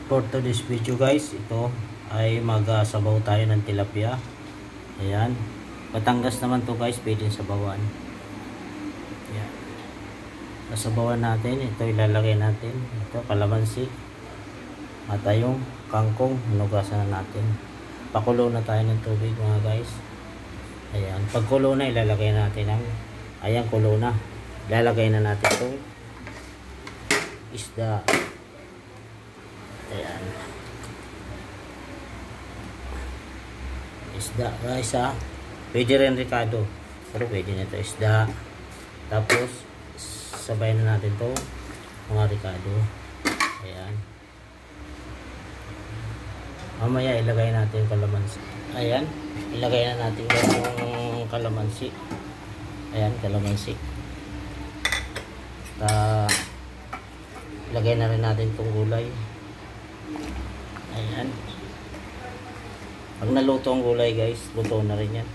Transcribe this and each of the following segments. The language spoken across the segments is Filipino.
For today's video guys, ito ay magsabaw tayo ng tilapia. Ayan. Batangas naman to guys, pwedeng sabawan. Ayan. Nasabawan natin, ito ilalagay natin. Ito kalamansi. At yung kangkong, hinugasan na natin. Pakulo na tayo ng tubig mga guys. Ayan. Pagkulo na, ilalagay natin ang, ayan, kulo na. Ilalagay na natin itong isda. Ayan. Isda guys ha. Pwede rin ricado. Pero pwede na ito isda. Tapos sabay na natin to mga ricado. Ayan. Mamaya ilagay natin yung kalamansi. Ayan. Ilagay na natin yung kalamansi. Ayan, kalamansi. Ilagay na rin natin itong gulay. Ayan. Pag naluto ang gulay guys, luto na rin yan.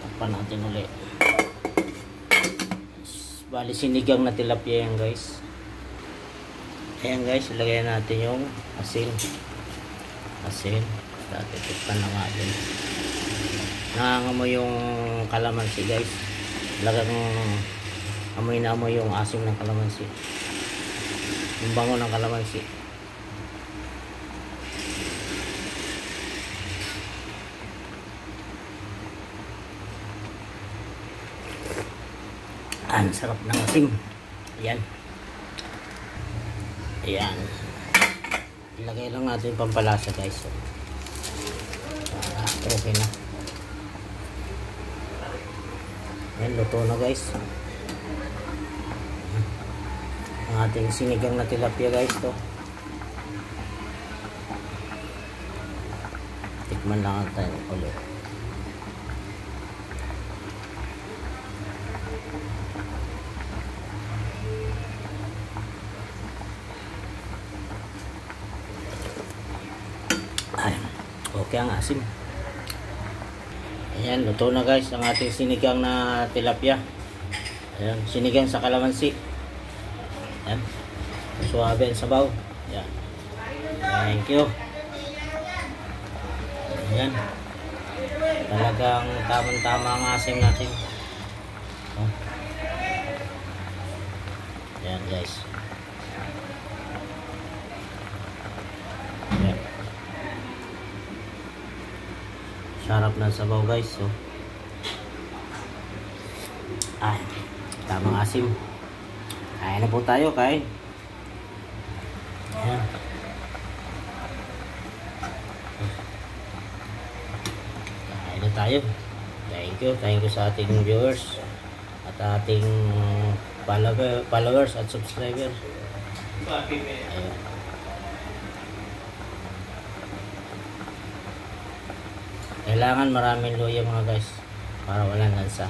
Takpan natin ulit. Bali sinigang na tilapia yan guys. Ayan guys, ilagay natin yung asin. Asin. Dati tikpan na nga din. Nangangamoy yung kalamansi guys. Talagang amoy na amoy yung asim ng kalamansi. Yung bango ng kalamansi. Ang sarap ng asim. Ayan. Ayan. Ilagay lang natin pampalasa guys. Okay na. Ayan, luto na guys. Ang ating sinigang na tilapia guys to. Tikman lang tayo ulit. Ay, okay ang asim. Ayan, luto na guys ang ating sinigang na tilapia. Ayan, sinigang sa kalamansi. Ayan, suwabe ang sabaw. Ayan. Thank you. Ayan. Talagang tamang-tama ang asim natin. Oh. Ayan guys. Ayan. Sarap ng sabaw guys. So, ay, tamang asim. Kain na po tayo, kain. Ayan. Kain na tayo. Thank you sa ating viewers at ating followers at subscribers. Ayan. Kailangan maraming luya mga guys para walang lansa.